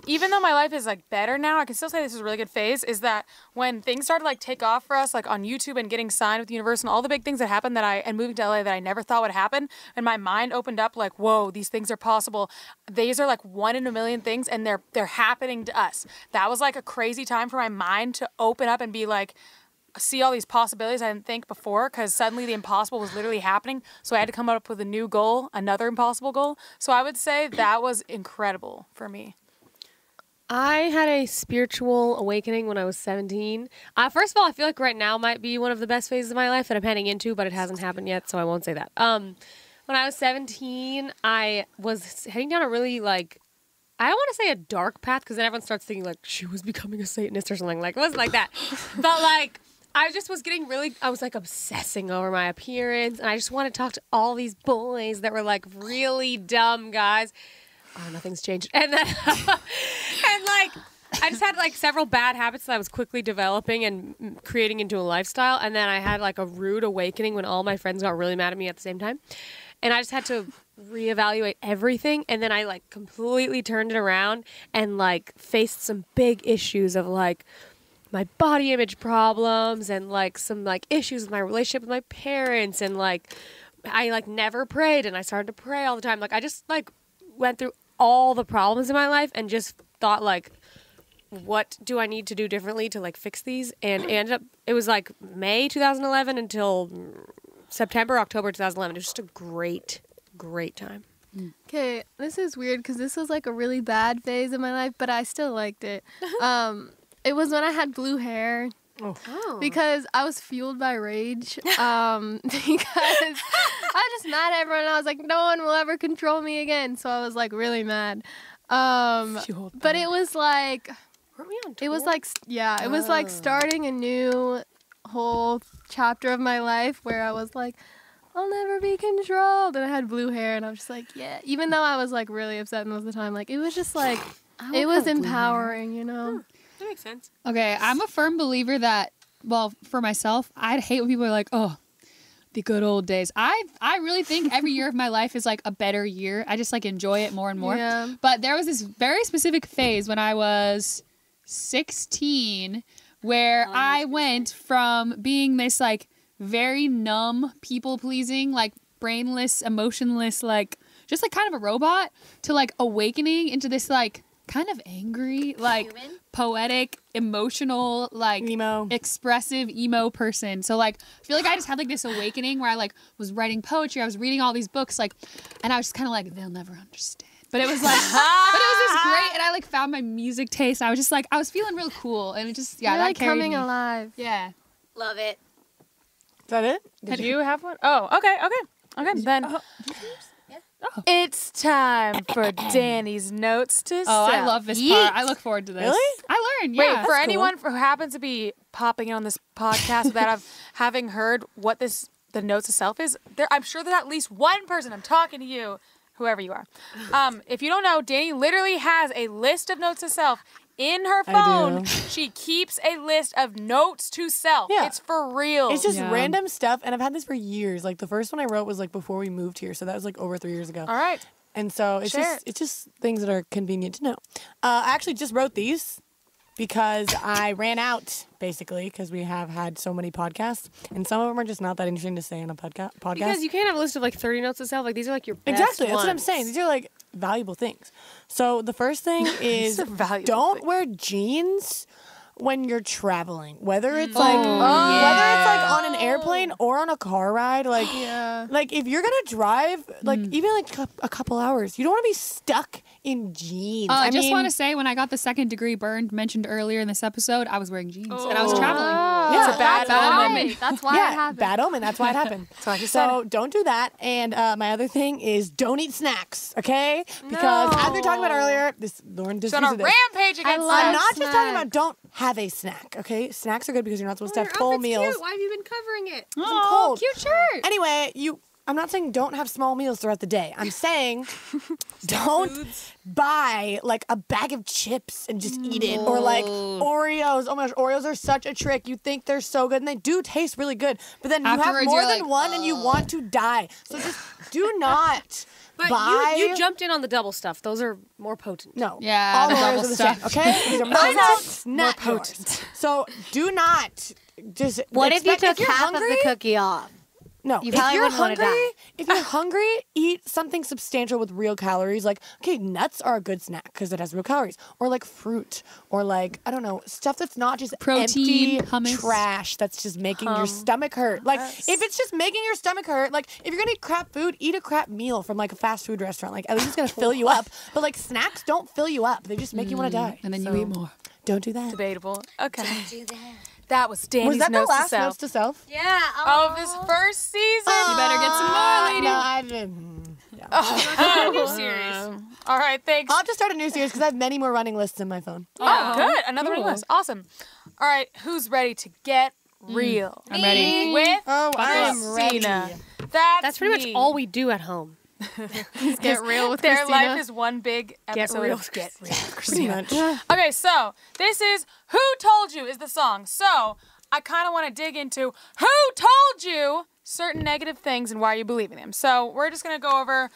Even though my life is like better now, I can still say this is a really good phase. Is that when things started like take off for us, like on YouTube and getting signed with Universal and all the big things that happened and moving to LA that I never thought would happen, and my mind opened up like, whoa, these things are possible. These are like 1 in a million things, and they're happening to us. That was like a crazy time for my mind to open up and be like, see all these possibilities I didn't think before, because suddenly the impossible was literally happening. So I had to come up with a new goal, another impossible goal. So I would say that was incredible for me. I had a spiritual awakening when I was 17. First of all, I feel like right now might be one of the best phases of my life that I'm heading into, but it hasn't happened yet, so I won't say that. When I was 17, I was heading down a really like, I don't want to say a dark path, because then everyone starts thinking like she was becoming a Satanist or something. Like it wasn't like that, but like I just was getting really. I was like obsessing over my appearance, and I just wanted to talk to all these boys that were like really dumb guys. Oh, nothing's changed, and then and like I just had like several bad habits that I was quickly developing and creating into a lifestyle, and then I had like a rude awakening when all my friends got really mad at me at the same time. And I just had to reevaluate everything, and then I like completely turned it around and like faced some big issues of like my body image problems and like some like issues with my relationship with my parents, and like I like never prayed and I started to pray all the time. Like I just like went through all the problems in my life and just thought like, what do I need to do differently to like fix these? And it ended up, it was like May 2011 until October 2011. It was just a great time. Okay, this is weird because this was like a really bad phase of my life, but I still liked it. It was when I had blue hair. Because I was fueled by rage. Because I was just mad at everyone. And I was like, no one will ever control me again. So I was like really mad. But it was like, Weren't we on tour? it was like, yeah, it was like starting a new whole chapter of my life where I was like, I'll never be controlled. And I had blue hair and I was just like, yeah. Even though I was like really upset most of the time, like it was just like, it was empowering, you know? That makes sense. Okay, I'm a firm believer that, well, for myself, I'd hate when people are like, oh, the good old days. I really think every year of my life is like a better year. I just like enjoy it more and more. Yeah. But there was this very specific phase when I was 16 where I went from being this like very numb, people-pleasing, like brainless, emotionless, like just like kind of a robot to like awakening into this like kind of angry, like poetic, emotional, like expressive emo person. So like I feel like I just had like this awakening where I like was writing poetry, I was reading all these books, like, and I was just kind of like, they'll never understand. But it was like, but it was just great, and I like found my music taste. I was just like, I was feeling real cool, and it just You're that like carried coming me. alive. Yeah. Love it. Is that it? Did you have one? Oh, okay. Then it's time for Danny's notes to Oh, self. I love this part. I look forward to this. Really? I learned. Wait, Yeah. for anyone who happens to be popping in on this podcast without having heard what the notes to self is, I'm sure there's at least one person. I'm talking to you, whoever you are. If you don't know, Danny literally has a list of notes to self in her phone. She keeps a list of notes to self. Yeah. It's for real. It's just random stuff, and I've had this for years. Like the first one I wrote was like before we moved here, so that was like over 3 years ago. All right. And so it's just things that are convenient to know. I actually just wrote these because I ran out, basically, because we have had so many podcasts, and some of them are just not that interesting to say on a podcast. Because you can't have a list of like 30 notes to self. Like these are like your best Exactly, that's what I'm ones. saying. These are like valuable things. So the first thing is valuable don't wear jeans when you're traveling, whether it's like on an airplane or on a car ride. Like, like if you're gonna drive, like even like a couple hours, you don't want to be stuck in jeans. I just mean, want to say, when I got the second degree burn mentioned earlier in this episode, I was wearing jeans and I was traveling. Yeah, It's a bad omen. That's why it yeah, happened. bad omen. That's why it happened. So don't do that. And my other thing is don't eat snacks, okay? Because as we were talking about earlier, Lauren She's on a disagrees with this. rampage against I'm sex. not just talking about don't have a snack, okay? Snacks are good because you're not supposed to have full meals. Why have you been covering it? I'm cold. Cute shirt. Anyway, I'm not saying don't have small meals throughout the day. I'm saying don't buy like a bag of chips and just eat it. Or like Oreos. Oh my gosh, Oreos are such a trick. You think they're so good and they do taste really good. But then you have Afterwards, more you're than like, one and you want to die. So just do not But buy. you jumped in on the double stuff. Those are more potent. No. Yeah, All the Oreos double are the stuff. same, okay? These are my nuts, not potent. So do not just What if you expect- took you're half of hungry, the cookie off? No, You if probably you're wouldn't wanna hungry, die. if you're hungry, eat something substantial with real calories. Like, okay, nuts are a good snack because it has real calories. Or like fruit, or like I don't know, stuff that's not just Protein, empty hummus. trash that's just making your stomach hurt. Like, if it's just making your stomach hurt, like if you're gonna eat crap food, eat a crap meal from like a fast food restaurant. Like at least it's gonna fill you up. But like snacks don't fill you up; they just make you want to die. And then So, you eat more. Don't do that. Debatable. Okay. That was Danny's Was that the notes last to self notes to self? Yeah. of this first season. You better get some more, lady. No, I didn't. New series. All right, thanks. I'll just start a new series because I have many more running lists in my phone. Oh, good. Another one list. Awesome. All right, who's ready to get real? I'm ready. With Oh, I'm ready. Christina. That's pretty much all we do at home. Get real with Their Christina. life is one big episode real of Get Real with Pretty Christina. much. Okay, so this is Who Told You is the song. So I kind of want to dig into who told you certain negative things and why are you believing them. So we're just going to go over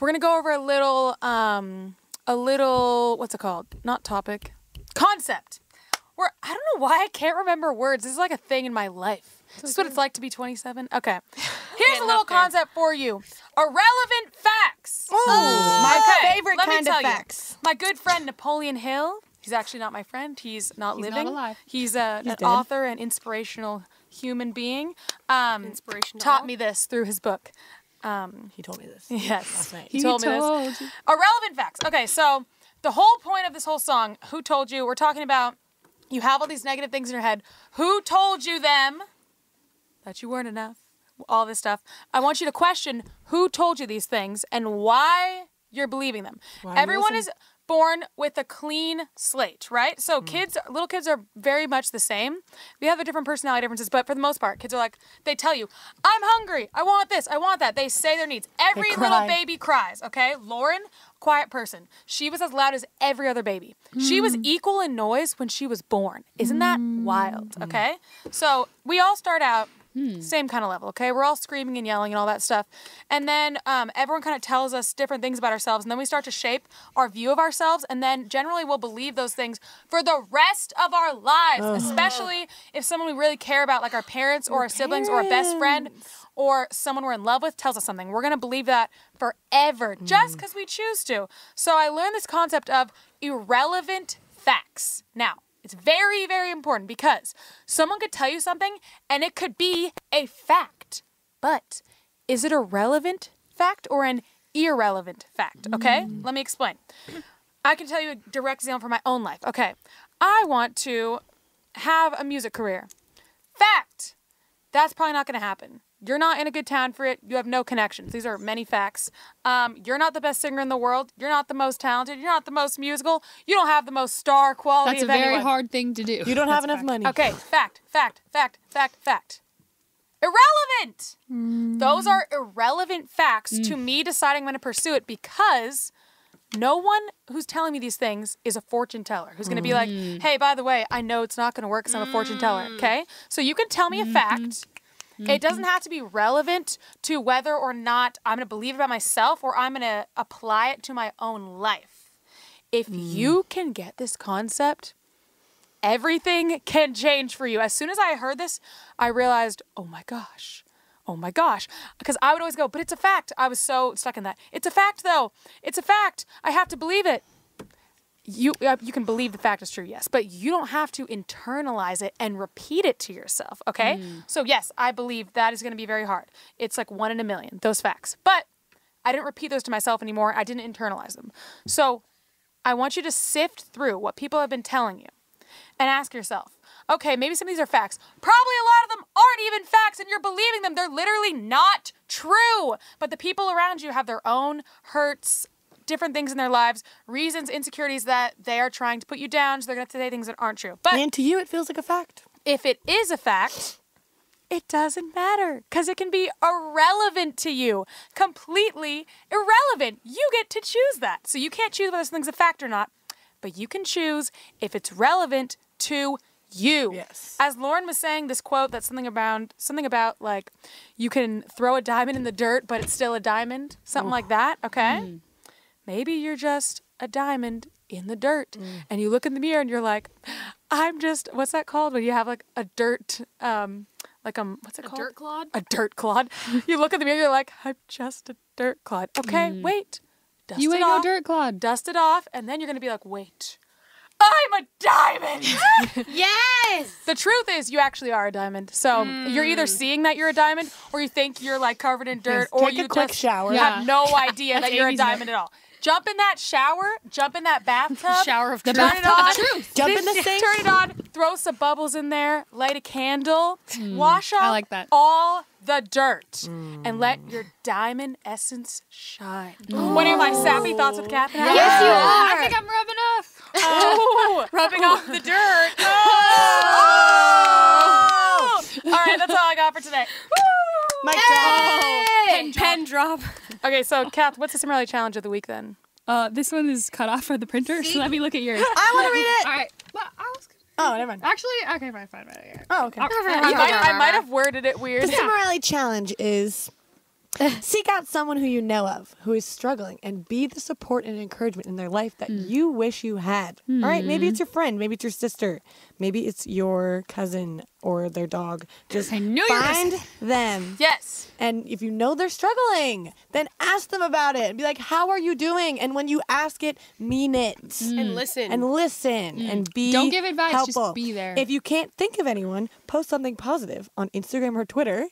we're gonna go over a little, what's it called? Not topic, concept. I don't know why I can't remember words. This is like a thing in my life. Is this what it's like to be 27? Okay. Here's a little concept for you. Irrelevant facts. Ooh, my favorite Let me kind tell of you, facts. my good friend Napoleon Hill, he's actually not my friend. He's not living. not alive. He's an dead. author and inspirational human being. Inspirational. Taught me this through his book. He told me this. Yes. Last night. He told me this. Irrelevant facts. Okay, so the whole point of this whole song, who told you? We're talking about you have all these negative things in your head. Who told you them? That you weren't enough. All this stuff. I want you to question who told you these things and why you're believing them. Why Everyone listen? is born with a clean slate, right? So little kids are very much the same. We have the different personality differences, but for the most part, kids are like, they tell you, I'm hungry, I want this, I want that. They say their needs. Every little cry. baby cries, okay? Lauren, quiet person. She was as loud as every other baby. She was equal in noise when she was born. Isn't that wild, okay? So we all start out same kind of level, okay? We're all screaming and yelling and all that stuff. And then everyone kind of tells us different things about ourselves, and then we start to shape our view of ourselves, and then generally we'll believe those things for the rest of our lives, especially if someone we really care about, like our parents or our siblings or a best friend or someone we're in love with tells us something. We're going to believe that forever just because we choose to. So I learned this concept of irrelevant facts. Now, it's very, very important because someone could tell you something and it could be a fact. But is it a relevant fact or an irrelevant fact? Okay? Let me explain. I can tell you a direct example from my own life. Okay. I want to have a music career. Fact. That's probably not going to happen. You're not in a good town for it. You have no connections. These are many facts. You're not the best singer in the world. You're not the most talented. You're not the most musical. You don't have the most star quality That's a of very anyone. hard thing to do. You don't have enough money. Okay, fact. Irrelevant! Those are irrelevant facts to me deciding I'm going to pursue it because no one who's telling me these things is a fortune teller who's going to be like, hey, by the way, I know it's not going to work because I'm a fortune teller, okay? So you can tell me a fact. It doesn't have to be relevant to whether or not I'm going to believe it about myself or I'm going to apply it to my own life. If you can get this concept, everything can change for you. As soon as I heard this, I realized, oh my gosh. Because I would always go, but it's a fact. I was so stuck in that. It's a fact, though. It's a fact. I have to believe it. You can believe the fact is true, yes, but you don't have to internalize it and repeat it to yourself, okay? So yes, I believe that is going to be very hard. It's like 1 in a million, those facts. But I didn't repeat those to myself anymore. I didn't internalize them. So I want you to sift through what people have been telling you and ask yourself, okay, maybe some of these are facts. Probably a lot of them aren't even facts and you're believing them. They're literally not true. But the people around you have their own hurts, different things in their lives, reasons, insecurities that they are trying to put you down, so they're going to say things that aren't true. But And to you, it feels like a fact. if it is a fact, it doesn't matter because it can be irrelevant to you. Completely irrelevant. You get to choose that. So you can't choose whether something's a fact or not, but you can choose if it's relevant to you. Yes. As Lauren was saying, this quote that's something about like you can throw a diamond in the dirt, but it's still a diamond. Something like that. Okay. Maybe you're just a diamond in the dirt and you look in the mirror and you're like, I'm just, what's that called? When you have like a dirt, what's it called? Dirt clod? A dirt clod. You look in the mirror, you're like, I'm just a dirt clod. Okay, wait. Dust You it ain't no off. dirt clod. Dust it off, and then you're going to be like, wait. I'm a diamond! Yes. The truth is, you actually are a diamond. So you're either seeing that you're a diamond, or you think you're like covered in dirt, or Take you a quick just shower. have no idea that you're a Amy's diamond at all. Jump in that shower, jump in that bathtub, Shower of turn truth. it on, Jump in the sink. turn it on, throw some bubbles in there, light a candle, wash off I like that. all the dirt, and let your diamond essence shine. What are my sappy thoughts with Catherine? Yes, you I are. think I'm rubbing off. Oh, rubbing off the dirt. Oh! All right, that's all I got for today. My God. Pen drop. Okay, so Kath, what's the Cimorelli challenge of the week then? This one is cut off for the printer, so let me look at yours. I want to read it. All right. Well, I was Oh, never mind. actually okay. Fine. Oh, okay. I might have worded it weird. The Cimorelli challenge is Seek out someone who you know of who is struggling and be the support and encouragement in their life that you wish you had. All right, maybe it's your friend, maybe it's your sister, maybe it's your cousin or their dog. Just find them. Yes. And if you know they're struggling, then ask them about it and be like, how are you doing? And when you ask it, mean it. And listen. And be Don't give advice, helpful. just be there. If you can't think of anyone, post something positive on Instagram or Twitter.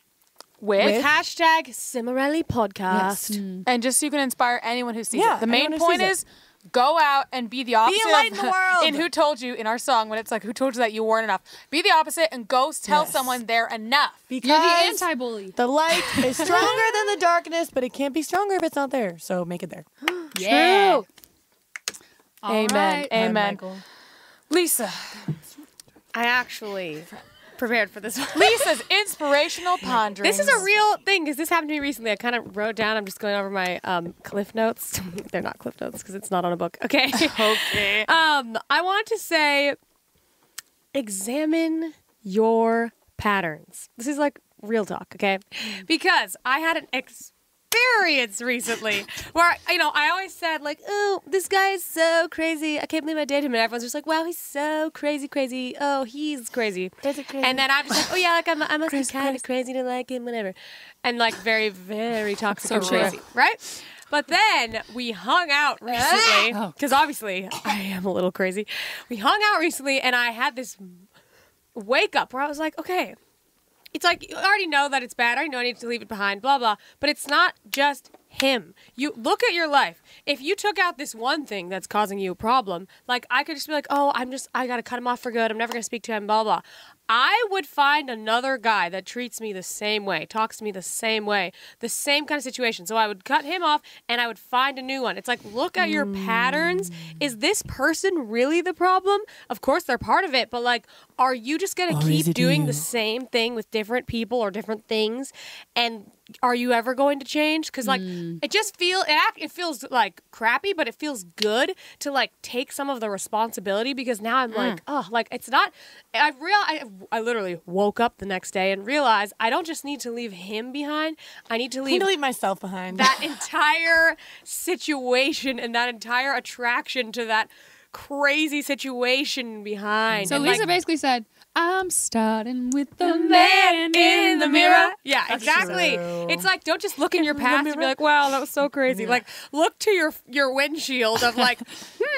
With Hashtag Cimorelli Podcast. and just so you can inspire anyone who sees Yeah, it. The main anyone who point sees is go out and be the opposite. a light of- in the world. In Who Told You, in our song, when it's like, who told you that you weren't enough? Be the opposite and go tell Yes. someone they're enough. Because You're the anti-bully. the light is stronger than the darkness, but it can't be stronger if it's not there. So make it there. Yeah. All Amen. right. Amen. Michael. Lisa. I actually prepared for this one. Lisa's inspirational ponderings. This is a real thing because this happened to me recently. I kind of wrote down. I'm just going over my cliff notes. They're not cliff notes because it's not on a book. Okay. Okay. I want to say, examine your patterns. This is like real talk, okay? Because I had an experience recently where, I always said like, oh, this guy is so crazy. I can't believe I dated him. And everyone's just like, wow, he's so crazy. Oh, he's crazy. And then I'm just like, oh yeah, like I must be kind of crazy to like him, whatever. And like very, very toxic and crazy, right? But then we hung out recently because obviously I am a little crazy. We hung out recently and I had this wake up where I was like, okay, it's like you already know that it's bad. I already know I need to leave it behind, blah, blah. But it's not just him. You look at your life. If you took out this one thing that's causing you a problem, like I could just be like, oh, I got to cut him off for good. I'm never going to speak to him, blah, blah. I would find another guy that treats me the same way, talks to me the same way, the same kind of situation. So I would cut him off and I would find a new one. It's like, look at your patterns. Is this person really the problem? Of course, they're part of it, but like, are you just going to keep doing the same thing with different people or different things? And are you ever going to change? Because like it just it feels like crappy, but it feels good to like take some of the responsibility because now I'm like, oh, like it's not. I literally woke up the next day and realized I don't just need to leave him behind. I need to leave myself behind. That entire situation and that entire attraction to that crazy situation behind. So And, Lisa like, basically said, I'm starting with the man in the mirror. Yeah, exactly. true. It's like, don't just look in your past and be like, wow, that was so crazy. Like, look to your windshield of like,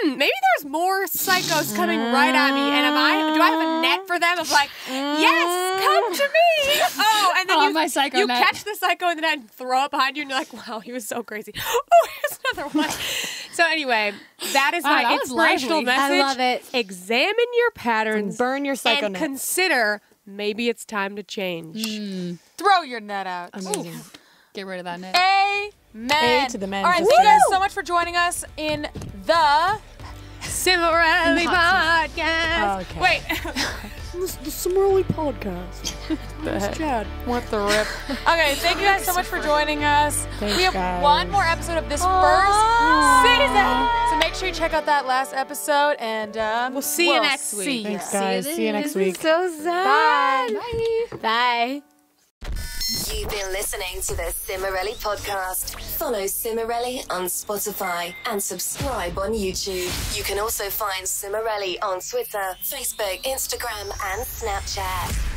maybe there's more psychos coming right at me. And do I have a net for them of like, yes, come to me. Oh, and then my psycho you net. catch the psycho in the net and throw it behind you and you're like, wow, he was so crazy. Oh, here's another one. So anyway, that is my that was inspirational lively. message. I love it. Examine your patterns. Burn your psycho and net. consider maybe it's time to change. Throw your net out. Amazing. Get rid of that net. Amen. A to the men, All right, thank sisters. you guys so much for joining us in the Cimorelli podcast. Okay. Wait. The Cimorelli podcast. It's Chad. What the rip? Okay, thank you guys so much for joining us. Thanks, we have guys. one more episode of this first season, so make sure you check out that last episode, and we'll see you next week. see ya. Thanks, guys. See you next week. So sad. Bye. Bye. You've been listening to the Cimorelli podcast. Follow Cimorelli on Spotify and subscribe on YouTube. You can also find Cimorelli on Twitter, Facebook, Instagram, and Snapchat.